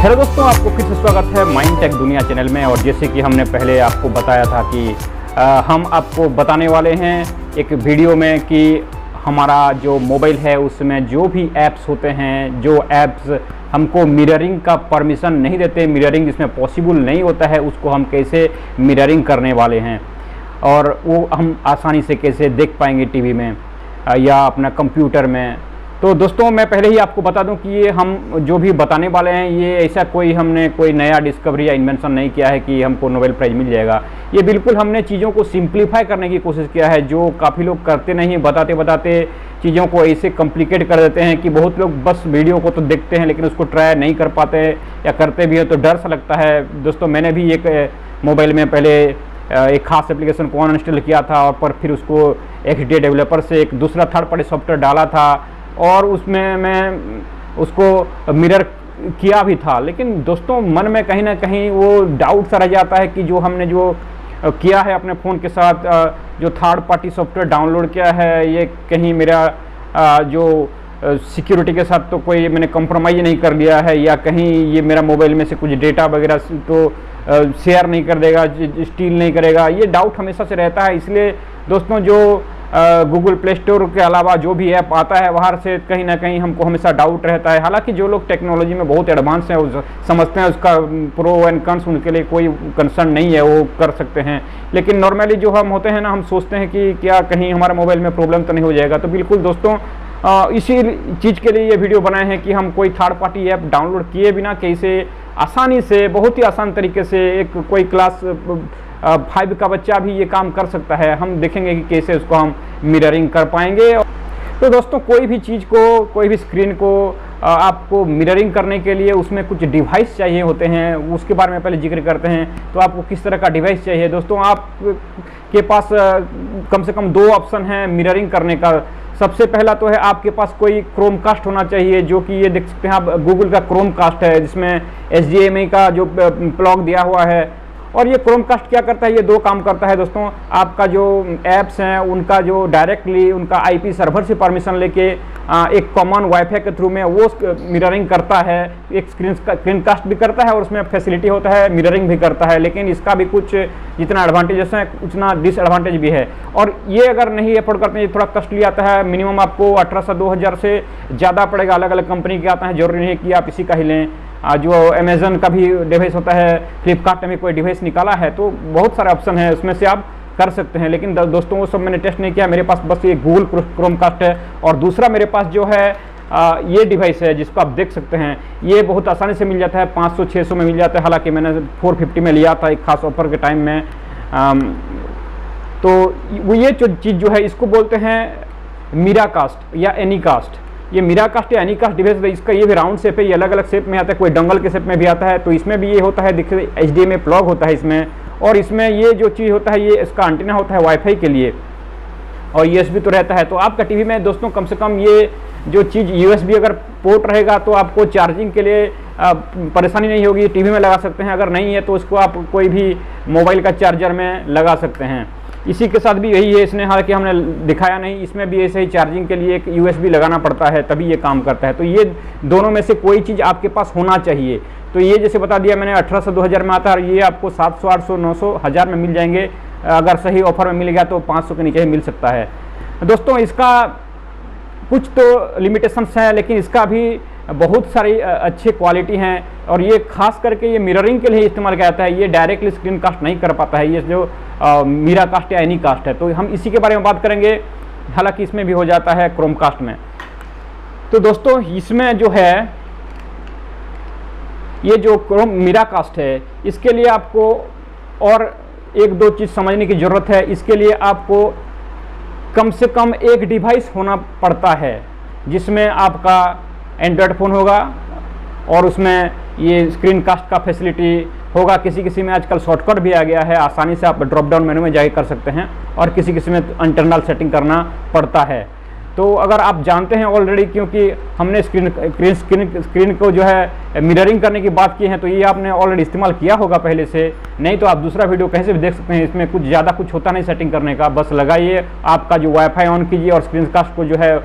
Hello दोस्तों, आपको फिर से स्वागत है माइंड टेक दुनिया चैनल में। और जैसे कि हमने पहले आपको बताया था कि हम आपको बताने वाले हैं एक वीडियो में कि हमारा जो मोबाइल है उसमें जो भी ऐप्स होते हैं, जो ऐप्स हमको मिररिंग का परमिशन नहीं देते, मिररिंग इसमें पॉसिबल नहीं होता है, उसको हम कैसे मिररिंग करने वाले हैं और वो हम आसानी से कैसे देख पाएंगे टीवी में या अपना कंप्यूटर में। तो दोस्तों, मैं पहले ही आपको बता दूं कि ये हम जो भी बताने वाले हैं ये ऐसा हमने कोई नया डिस्कवरी या इन्वेंशन नहीं किया है कि हमको नोबेल प्राइज़ मिल जाएगा। ये बिल्कुल हमने चीज़ों को सिंप्लीफाई करने की कोशिश किया है, जो काफ़ी लोग करते नहीं, बताते बताते चीज़ों को ऐसे कॉम्प्लिकेट कर देते हैं कि बहुत लोग बस वीडियो को तो देखते हैं लेकिन उसको ट्राई नहीं कर पाते, या करते भी हैं तो डर सा लगता है। दोस्तों, मैंने भी एक मोबाइल में पहले एक खास एप्लीकेशन को अनइंस्टॉल किया था और पर फिर उसको XDA डेवलपर से एक दूसरा थर्ड पार्टी सॉफ्टवेयर डाला था और उसमें मैं उसको मिरर किया भी था। लेकिन दोस्तों, मन में कहीं ना कहीं वो डाउट सा रह जाता है कि जो हमने जो किया है अपने फ़ोन के साथ, जो थर्ड पार्टी सॉफ्टवेयर डाउनलोड किया है, ये कहीं मेरा जो सिक्योरिटी के साथ तो कोई मैंने कंप्रोमाइज़ नहीं कर लिया है, या कहीं ये मेरा मोबाइल में से कुछ डेटा वगैरह तो शेयर नहीं कर देगा, स्टील नहीं करेगा। ये डाउट हमेशा से रहता है। इसलिए दोस्तों, जो गूगल प्ले स्टोर के अलावा जो भी ऐप आता है बाहर से, कहीं ना कहीं हमको हमेशा डाउट रहता है। हालांकि जो लोग टेक्नोलॉजी में बहुत एडवांस हैं वो समझते हैं उसका प्रो एंड कॉन्स, उनके लिए कोई कंसर्न नहीं है, वो कर सकते हैं। लेकिन नॉर्मली जो हम होते हैं ना, हम सोचते हैं कि क्या कहीं हमारे मोबाइल में प्रॉब्लम तो नहीं हो जाएगा। तो बिल्कुल दोस्तों, इसी चीज़ के लिए ये वीडियो बनाए हैं कि हम कोई थर्ड पार्टी ऐप डाउनलोड किए बिना कैसे आसानी से, बहुत ही आसान तरीके से, एक कोई क्लास 5 का बच्चा भी ये काम कर सकता है। हम देखेंगे कि कैसे उसको हम मिररिंग कर पाएंगे। तो दोस्तों, कोई भी चीज़ को, कोई भी स्क्रीन को आपको मिररिंग करने के लिए उसमें कुछ डिवाइस चाहिए होते हैं, उसके बारे में पहले जिक्र करते हैं। तो आपको किस तरह का डिवाइस चाहिए दोस्तों? आप के पास कम से कम 2 ऑप्शन हैं मिररिंग करने का। सबसे पहला तो है आपके पास कोई क्रोमकास्ट होना चाहिए, जो कि ये देख सकते हैं आप, गूगल का क्रोमकास्ट है जिसमें HDMI का जो प्लग दिया हुआ है। और ये क्रोमकास्ट क्या करता है? ये 2 काम करता है दोस्तों। आपका जो ऐप्स हैं उनका जो डायरेक्टली उनका IP सर्वर से परमिशन लेके एक कॉमन वाईफाई के थ्रू में वो मिररिंग करता है। एक स्क्रीन कास्ट भी करता है और उसमें फैसिलिटी होता है, मिररिंग भी करता है। लेकिन इसका भी कुछ जितना एडवांटेजेस है उतना डिसएडवांटेज भी है। और ये अगर नहीं अफोर्ड करते हैं, ये थोड़ा कॉस्टली आता है। मिनिमम आपको 1800-2000 से ज़्यादा पड़ेगा। अलग अलग कंपनी के आते हैं, जरूरी नहीं है कि आप इसी का ही लें। जो अमेज़न का भी डिवाइस होता है, फ्लिपकार्ट ने भी कोई डिवाइस निकाला है, तो बहुत सारे ऑप्शन है, उसमें से आप कर सकते हैं। लेकिन दोस्तों, वो सब मैंने टेस्ट नहीं किया। मेरे पास बस ये गूगल क्रोमकास्ट है और दूसरा मेरे पास जो है ये डिवाइस है जिसको आप देख सकते हैं। ये बहुत आसानी से मिल जाता है, 500-600 में मिल जाता है। हालांकि मैंने 450 में लिया था एक खास ऑफर के टाइम में। तो वो ये जो चीज़ जो है इसको बोलते हैं मिराकास्ट या एनीकास्ट। ये मिराकास्ट या एनीकास्ट डिवाइस, इसका ये भी राउंड शेप है, ये अलग अलग शेप में आता है, कोई डंगल के शेप में भी आता है। तो इसमें भी ये होता है, देखिए HDMI प्लग होता है इसमें। और इसमें ये जो चीज़ होता है, ये इसका एंटीना होता है वाईफाई के लिए, और USB तो रहता है। तो आपका टीवी में दोस्तों कम से कम ये जो चीज़ USB अगर पोर्ट रहेगा तो आपको चार्जिंग के लिए परेशानी नहीं होगी, टीवी में लगा सकते हैं। अगर नहीं है तो उसको आप कोई भी मोबाइल का चार्जर में लगा सकते हैं। इसी के साथ भी यही है इसने, हालांकि हमने दिखाया नहीं, इसमें भी ऐसे ही चार्जिंग के लिए एक USB लगाना पड़ता है, तभी ये काम करता है। तो ये दोनों में से कोई चीज़ आपके पास होना चाहिए। तो ये जैसे बता दिया मैंने, 1800-2000 में आता है, ये आपको 700, 800, 900, 1000 में मिल जाएंगे। अगर सही ऑफर में मिल गया तो 500 के नीचे ही मिल सकता है। दोस्तों, इसका कुछ तो लिमिटेशंस हैं, लेकिन इसका भी बहुत सारी अच्छी क्वालिटी हैं। और ये खास करके ये मिररिंग के लिए इस्तेमाल किया जाता है, ये डायरेक्टली स्क्रीन कास्ट नहीं कर पाता है, ये जो मिराकास्ट या एनीकास्ट है। तो हम इसी के बारे में बात करेंगे, हालांकि इसमें भी हो जाता है क्रोमकास्ट में। तो दोस्तों, इसमें जो है ये जो मिराकास्ट है, इसके लिए आपको और 1-2 चीज़ समझने की ज़रूरत है। इसके लिए आपको कम से कम एक डिवाइस होना पड़ता है जिसमें आपका एंड्रॉयड फ़ोन होगा और उसमें ये स्क्रीन कास्ट का फैसिलिटी होगा। किसी किसी में आजकल शॉर्टकट भी आ गया है, आसानी से आप ड्रॉप डाउन मेनू में जाके कर सकते हैं, और किसी किसी में इंटरनल सेटिंग करना पड़ता है। तो अगर आप जानते हैं ऑलरेडी, क्योंकि हमने स्क्रीन को जो है मिररिंग करने की बात की है, तो ये आपने ऑलरेडी इस्तेमाल किया होगा पहले से। नहीं तो आप दूसरा वीडियो कहीं से भी देख सकते हैं। इसमें कुछ ज़्यादा कुछ होता नहीं सेटिंग करने का, बस लगाइए, आपका जो वाईफाई ऑन कीजिए और स्क्रीन कास्ट को जो है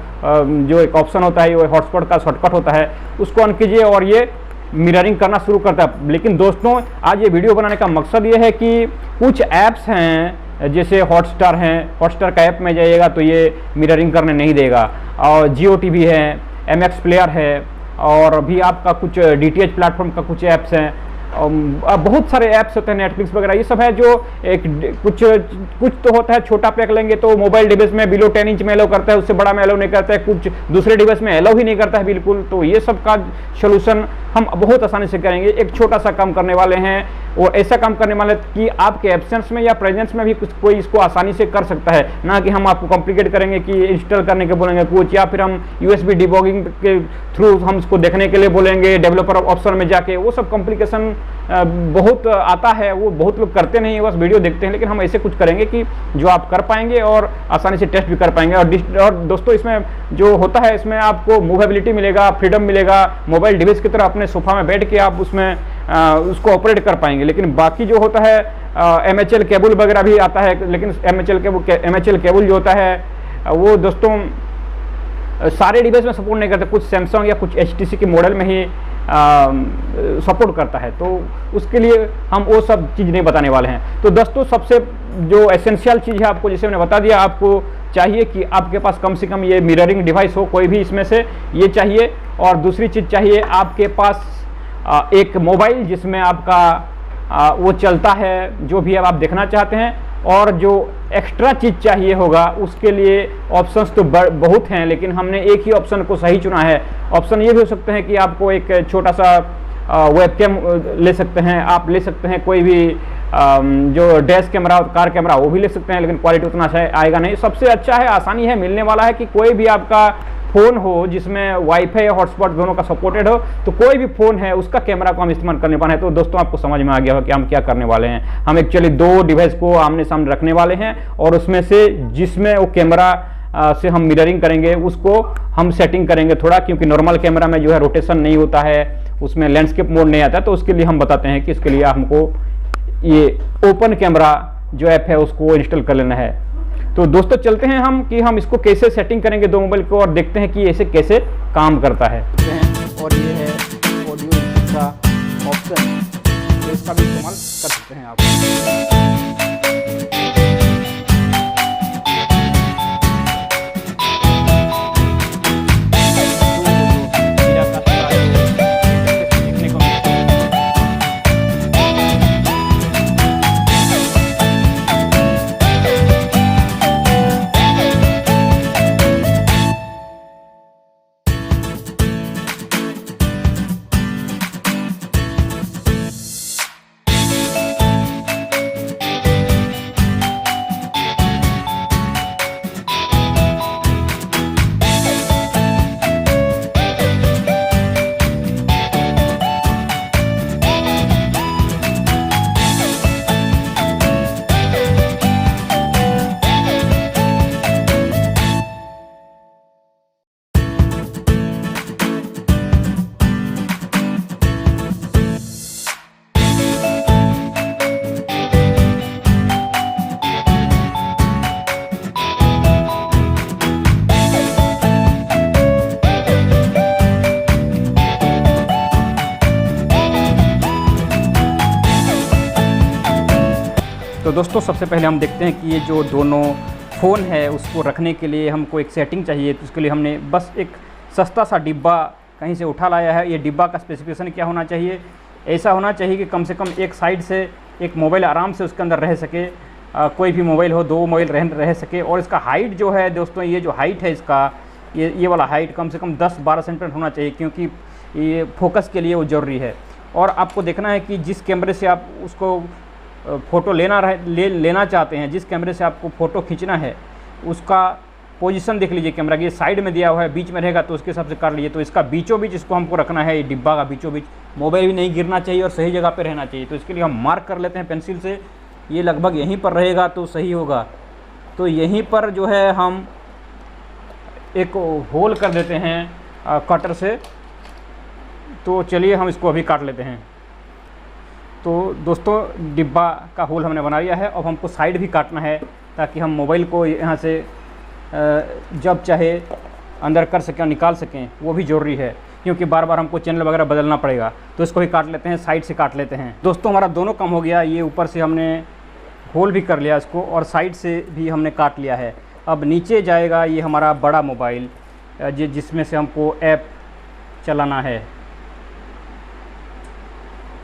जो एक ऑप्शन होता है, वो हॉटस्पॉट का शॉर्टकट होता है, उसको ऑन कीजिए और ये मिररिंग करना शुरू करता है। लेकिन दोस्तों आज ये वीडियो बनाने का मकसद ये है कि कुछ ऐप्स हैं जैसे हॉटस्टार हैं, हॉटस्टार का ऐप में जाइएगा तो ये मिररिंग करने नहीं देगा, और जियो टीवी है, MX प्लेयर है, और भी आपका कुछ DTH प्लेटफॉर्म का कुछ ऐप्स हैं, बहुत सारे ऐप्स होते हैं, नेटफ्लिक्स वगैरह, ये सब है जो एक कुछ तो होता है छोटा पैक लेंगे तो मोबाइल डिवाइस में बिलो 10 इंच में एलो करता है, उससे बड़ा में एलो नहीं करता है, कुछ दूसरे डिवाइस में एलो ही नहीं करता है बिल्कुल। तो ये सब का सोल्यूशन हम बहुत आसानी से करेंगे। एक छोटा सा काम करने वाले हैं और ऐसा काम करने वाले कि आपके एब्सेंस में या प्रेजेंस में भी कुछ कोई इसको आसानी से कर सकता है, ना कि हम आपको कॉम्प्लिकेट करेंगे कि इंस्टॉल करने के बोलेंगे कुछ, या फिर हम USB डिबॉगिंग के थ्रू हम इसको देखने के लिए बोलेंगे डेवलपर ऑप्शन में जाके। वो सब कॉम्प्लिकेशन बहुत आता है, वो बहुत लोग करते नहीं, बस वीडियो देखते हैं। लेकिन हम ऐसे कुछ करेंगे कि जो आप कर पाएंगे और आसानी से टेस्ट भी कर पाएंगे। और दोस्तों इसमें जो होता है, इसमें आपको मूवेबिलिटी मिलेगा, फ्रीडम मिलेगा, मोबाइल डिवाइस की तरह अपने सोफा में बैठ के आप उसमें उसको ऑपरेट कर पाएंगे। लेकिन बाकी जो होता है MHL केबल वगैरह भी आता है, लेकिन MHL केबल जो होता है वो दोस्तों सारे डिवाइस में सपोर्ट नहीं करते, कुछ सैमसंग या कुछ HTC के मॉडल में ही सपोर्ट करता है। तो उसके लिए हम वो सब चीज़ नहीं बताने वाले हैं। तो दोस्तों सबसे जो एसेंशियल चीज़ है आपको, जैसे मैंने बता दिया, आपको चाहिए कि आपके पास कम से कम ये मिररिंग डिवाइस हो, कोई भी इसमें से ये चाहिए। और दूसरी चीज़ चाहिए आपके पास एक मोबाइल जिसमें आपका वो चलता है जो भी अब आप देखना चाहते हैं। और जो एक्स्ट्रा चीज़ चाहिए होगा उसके लिए ऑप्शंस तो बहुत हैं, लेकिन हमने एक ही ऑप्शन को सही चुना है। ऑप्शन ये भी हो सकते हैं कि आपको एक छोटा सा वेबकैम ले सकते हैं, आप ले सकते हैं कोई भी जो डैश कैमरा, कार कैमरा, वो भी ले सकते हैं, लेकिन क्वालिटी उतना आएगा नहीं। सबसे अच्छा है, आसानी है, मिलने वाला है कि कोई भी आपका फ़ोन हो जिसमें वाईफाई हॉटस्पॉट दोनों का सपोर्टेड हो, तो कोई भी फ़ोन है उसका कैमरा को हम इस्तेमाल करने वाले हैं। तो दोस्तों आपको समझ में आ गया होगा कि हम क्या करने वाले हैं। हम एक्चुअली दो डिवाइस को आमने सामने रखने वाले हैं और उसमें से जिसमें वो कैमरा से हम मिररिंग करेंगे उसको हम सेटिंग करेंगे थोड़ा, क्योंकि नॉर्मल कैमरा में जो है रोटेशन नहीं होता है, उसमें लैंडस्केप मोड नहीं आता। तो उसके लिए हम बताते हैं कि इसके लिए हमको ये ओपन कैमरा जो ऐप है उसको इंस्टॉल कर लेना है। तो दोस्तों चलते हैं हम कि हम इसको कैसे सेटिंग करेंगे दो मोबाइल को, और देखते हैं कि ऐसे कैसे काम करता है। और ये है ऑडियो का ऑप्शन, तो इसका भी इस्तेमाल कर सकते हैं आप। तो दोस्तों सबसे पहले हम देखते हैं कि ये जो दोनों फ़ोन है उसको रखने के लिए हमको एक सेटिंग चाहिए। तो उसके लिए हमने बस एक सस्ता सा डिब्बा कहीं से उठा लाया है। ये डिब्बा का स्पेसिफिकेशन क्या होना चाहिए, ऐसा होना चाहिए कि कम से कम एक साइड से एक मोबाइल आराम से उसके अंदर रह सके, कोई भी मोबाइल हो, दो मोबाइल रह सके। और इसका हाइट जो है दोस्तों, ये जो हाइट है इसका, ये वाला हाइट कम से कम 10-12 सेंटीमीटर होना चाहिए, क्योंकि ये फोकस के लिए वो ज़रूरी है। और आपको देखना है कि जिस कैमरे से आप उसको फ़ोटो लेना चाहते हैं, जिस कैमरे से आपको फ़ोटो खींचना है उसका पोजीशन देख लीजिए। कैमरा के साइड में दिया हुआ है, बीच में रहेगा तो उसके हिसाब से कर लीजिए। तो इसका बीचों बीच इसको हमको रखना है, ये डिब्बा का बीचों बीच। मोबाइल भी नहीं गिरना चाहिए और सही जगह पे रहना चाहिए। तो इसके लिए हम मार्क कर लेते हैं पेंसिल से, ये लगभग यहीं पर रहेगा तो सही होगा। तो यहीं पर जो है हम एक होल कर देते हैं कटर से। तो चलिए हम इसको अभी काट लेते हैं। तो दोस्तों डिब्बा का होल हमने बना लिया है। अब हमको साइड भी काटना है ताकि हम मोबाइल को यहाँ से जब चाहे अंदर कर सकें और निकाल सकें, वो भी ज़रूरी है। क्योंकि बार बार हमको चैनल वगैरह बदलना पड़ेगा। तो इसको भी काट लेते हैं, साइड से काट लेते हैं। दोस्तों हमारा दोनों काम हो गया, ये ऊपर से हमने होल भी कर लिया इसको और साइड से भी हमने काट लिया है। अब नीचे जाएगा ये हमारा बड़ा मोबाइल जिसमें से हमको ऐप चलाना है।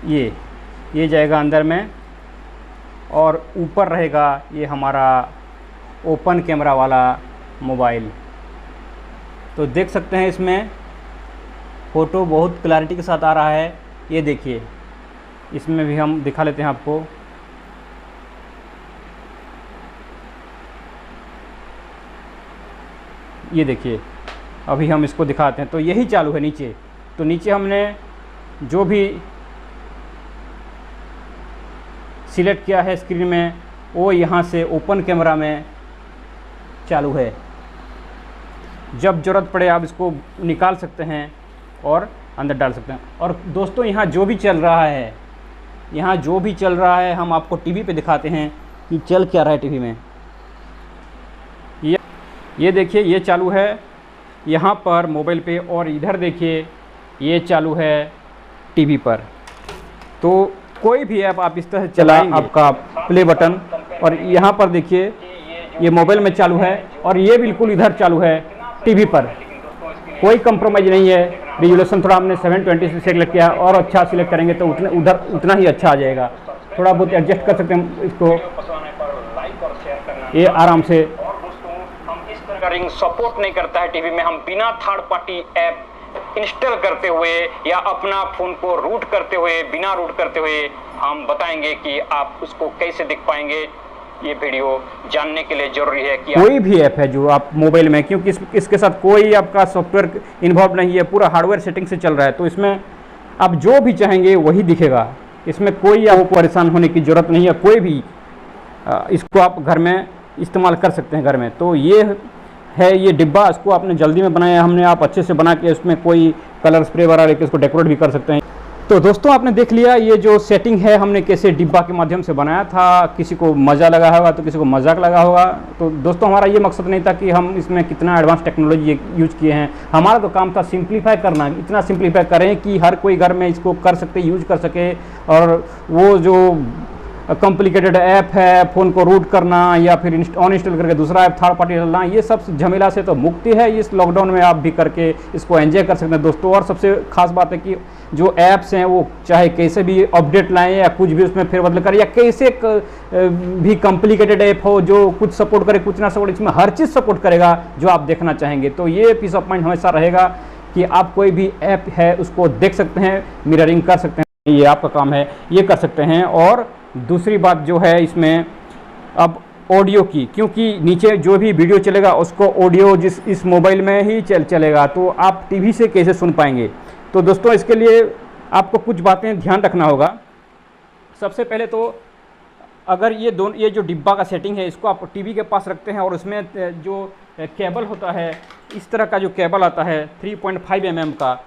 ये जाएगा अंदर में और ऊपर रहेगा ये हमारा ओपन कैमरा वाला मोबाइल। तो देख सकते हैं इसमें फ़ोटो बहुत क्लैरिटी के साथ आ रहा है। ये देखिए, इसमें भी हम दिखा लेते हैं आपको। ये देखिए, अभी हम इसको दिखाते हैं। तो यही चालू है नीचे। तो नीचे हमने जो भी सिलेक्ट किया है स्क्रीन में वो यहाँ से ओपन कैमरा में चालू है। जब ज़रूरत पड़े आप इसको निकाल सकते हैं और अंदर डाल सकते हैं। और दोस्तों यहाँ जो भी चल रहा है हम आपको टीवी पे दिखाते हैं कि चल क्या रहा है टीवी में। ये देखिए, ये चालू है यहाँ पर मोबाइल पे, और इधर देखिए ये चालू है टीवी पर। तो कोई भी ऐप आप इस तरह से चलाएंगे, आपका प्ले बटन, और यहाँ पर देखिए ये मोबाइल में चालू है और ये बिल्कुल इधर चालू है टीवी पर। कोई कंप्रोमाइज़ नहीं है। रिजोल्यूशन थोड़ा हमने 720 से सिलेक्ट किया, और अच्छा सिलेक्ट करेंगे तो उतना ही अच्छा आ जाएगा। थोड़ा बहुत एडजस्ट कर सकते हैं इसको, ये आराम से। रिंग सपोर्ट नहीं करता है टीवी में। हम बिना थर्ड पार्टी ऐप इंस्टॉल करते हुए या अपना फ़ोन को रूट करते हुए, बिना रूट करते हुए हम बताएंगे कि आप उसको कैसे देख पाएंगे। ये वीडियो जानने के लिए ज़रूरी है कि कोई भी ऐप है जो आप मोबाइल में, क्योंकि इसके साथ कोई आपका सॉफ्टवेयर इन्वॉल्व नहीं है, पूरा हार्डवेयर सेटिंग से चल रहा है। तो इसमें आप जो भी चाहेंगे वही दिखेगा। इसमें कोई आपको परेशान होने की ज़रूरत नहीं है। कोई भी इसको आप घर में इस्तेमाल कर सकते हैं घर में। तो ये है ये डिब्बा, इसको आपने जल्दी में बनाया हमने, आप अच्छे से बना के उसमें कोई कलर स्प्रे वगैरह लेके इसको डेकोरेट भी कर सकते हैं। तो दोस्तों आपने देख लिया ये जो सेटिंग है हमने कैसे डिब्बा के माध्यम से बनाया था। किसी को मज़ा लगा होगा तो किसी को मजाक लगा होगा। तो दोस्तों हमारा ये मकसद नहीं था कि हम इसमें कितना एडवांस टेक्नोलॉजी यूज किए हैं। हमारा तो काम था सिंप्लीफाई करना, इतना सिंप्लीफाई करें कि हर कोई घर में इसको कर सके, यूज कर सके। और वो जो कॉम्प्लिकेटेड ऐप है, फ़ोन को रूट करना या फिर अनइंस्टॉल करके दूसरा ऐप थर्ड पार्टी डालना, ये सब झमेला से तो मुक्ति है। इस लॉकडाउन में आप भी करके इसको एंजॉय कर सकते हैं दोस्तों। और सबसे खास बात है कि जो ऐप्स हैं वो चाहे कैसे भी अपडेट लाएं या कुछ भी उसमें फेरबदल करें, या कैसे भी कॉम्प्लिकेटेड ऐप हो जो कुछ सपोर्ट करे कुछ ना सपोर्ट, इसमें हर चीज़ सपोर्ट करेगा जो आप देखना चाहेंगे। तो ये पीस ऑफ माइंड हमेशा रहेगा कि आप कोई भी ऐप है उसको देख सकते हैं, मिररिंग कर सकते हैं, ये आपका काम है, ये कर सकते हैं। और दूसरी बात जो है इसमें अब ऑडियो की, क्योंकि नीचे जो भी वीडियो चलेगा उसको ऑडियो इस मोबाइल में ही चलेगा। तो आप टीवी से कैसे सुन पाएंगे। तो दोस्तों इसके लिए आपको कुछ बातें ध्यान रखना होगा। सबसे पहले तो अगर ये जो डिब्बा का सेटिंग है इसको आप टीवी के पास रखते हैं और उसमें जो केबल होता है, इस तरह का जो केबल आता है 3.5 mm का,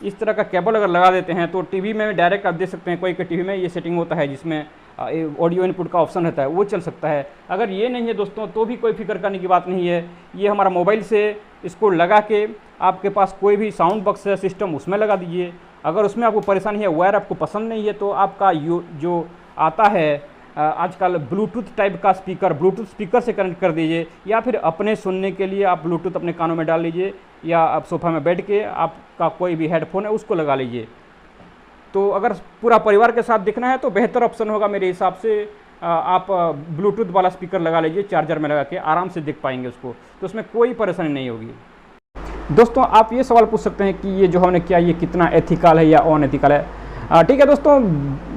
इस तरह का केबल अगर लगा देते हैं तो टीवी में डायरेक्ट आप देख सकते हैं। कोई के टीवी में ये सेटिंग होता है जिसमें ऑडियो इनपुट का ऑप्शन रहता है, वो चल सकता है। अगर ये नहीं है दोस्तों तो भी कोई फिक्र करने की बात नहीं है। ये हमारा मोबाइल से इसको लगा के आपके पास कोई भी साउंड बॉक्स है सिस्टम उसमें लगा दीजिए। अगर उसमें आपको परेशानी है, वायर आपको पसंद नहीं है, तो आपका जो आता है आजकल ब्लूटूथ टाइप का स्पीकर, ब्लूटूथ स्पीकर से कनेक्ट कर दीजिए, या फिर अपने सुनने के लिए आप ब्लूटूथ अपने कानों में डाल लीजिए, या आप सोफा में बैठ के आपका कोई भी हेडफोन है उसको लगा लीजिए। तो अगर पूरा परिवार के साथ देखना है तो बेहतर ऑप्शन होगा मेरे हिसाब से, आप ब्लूटूथ वाला स्पीकर लगा लीजिए, चार्जर में लगा के आराम से देख पाएंगे उसको। तो उसमें कोई परेशानी नहीं होगी। दोस्तों आप ये सवाल पूछ सकते हैं कि ये जो हमने किया ये कितना एथिकल है या अनएथिकल है। ठीक है दोस्तों,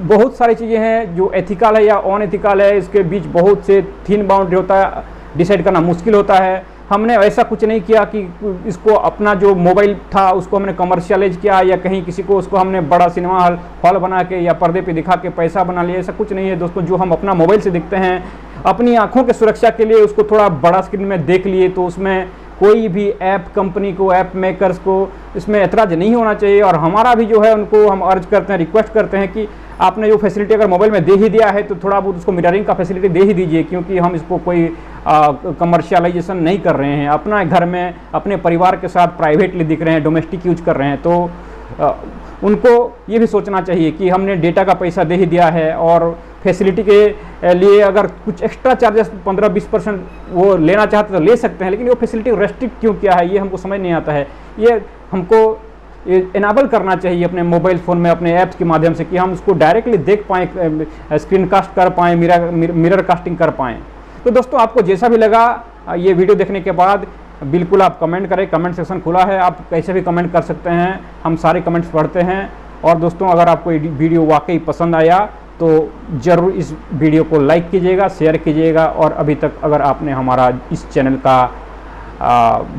बहुत सारी चीज़ें हैं जो एथिकल है या अनएथिकल है, इसके बीच बहुत से थिन बाउंड्री होता है, डिसाइड करना मुश्किल होता है। हमने ऐसा कुछ नहीं किया कि इसको अपना जो मोबाइल था उसको हमने कमर्शियलाइज किया या कहीं किसी को उसको हमने बड़ा सिनेमा हॉल बना के या पर्दे पे दिखा के पैसा बना लिया, ऐसा कुछ नहीं है दोस्तों। जो हम अपना मोबाइल से देखते हैं, अपनी आंखों की सुरक्षा के लिए उसको थोड़ा बड़ा स्क्रीन में देख लिए, तो उसमें कोई भी ऐप कंपनी को, ऐप मेकर्स को इसमें ऐतराज़ नहीं होना चाहिए। और हमारा भी जो है उनको हम अर्ज करते हैं, रिक्वेस्ट करते हैं कि आपने जो फैसिलिटी अगर मोबाइल में दे ही दिया है तो थोड़ा बहुत उसको मिररिंग का फैसिलिटी दे ही दीजिए, क्योंकि हम इसको कोई कमर्शियलाइजेशन नहीं कर रहे हैं, अपना घर में अपने परिवार के साथ प्राइवेटली दिख रहे हैं, डोमेस्टिक यूज कर रहे हैं, तो उनको ये भी सोचना चाहिए कि हमने डेटा का पैसा दे ही दिया है और फैसिलिटी के लिए अगर कुछ एक्स्ट्रा चार्जेस 15-20% वो लेना चाहते तो ले सकते हैं, लेकिन वो फैसिलिटी रेस्ट्रिक्ट क्यों किया है ये हमको समझ नहीं आता है। ये हमको इनेबल करना चाहिए अपने मोबाइल फ़ोन में, अपने ऐप्स के माध्यम से, कि हम उसको डायरेक्टली देख पाएँ, स्क्रीन कास्ट कर पाएँ, मिरर कास्टिंग कर पाएँ। तो दोस्तों आपको जैसा भी लगा ये वीडियो देखने के बाद बिल्कुल आप कमेंट करें, कमेंट सेक्शन खुला है, आप कैसे भी कमेंट कर सकते हैं, हम सारे कमेंट्स पढ़ते हैं। और दोस्तों अगर आपको ये वीडियो वाकई पसंद आया तो ज़रूर इस वीडियो को लाइक कीजिएगा, शेयर कीजिएगा, और अभी तक अगर आपने हमारा इस चैनल का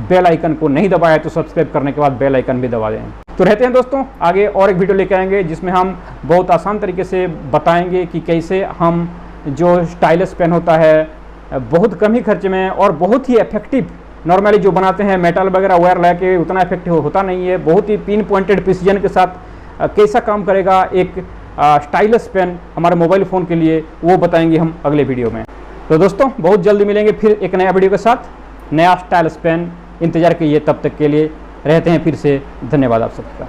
बेल आइकन को नहीं दबाया तो सब्सक्राइब करने के बाद बेल आइकन भी दबा दें। तो रहते हैं दोस्तों, आगे और एक वीडियो लेके आएंगे जिसमें हम बहुत आसान तरीके से बताएंगे कि कैसे हम जो स्टाइलस पेन होता है बहुत कम ही खर्च में और बहुत ही इफेक्टिव, नॉर्मली जो बनाते हैं मेटल वगैरह वायर लगा उतना इफेक्टिव होता नहीं है, बहुत ही पिन पॉइंटेड प्रिसीजन के साथ कैसा काम करेगा एक स्टाइलस पेन हमारे मोबाइल फ़ोन के लिए, वो बताएंगे हम अगले वीडियो में। तो दोस्तों बहुत जल्दी मिलेंगे फिर एक नया वीडियो के साथ, नया स्टाइलस पेन। इंतज़ार कीजिए, तब तक के लिए रहते हैं फिर से, धन्यवाद आप सबका।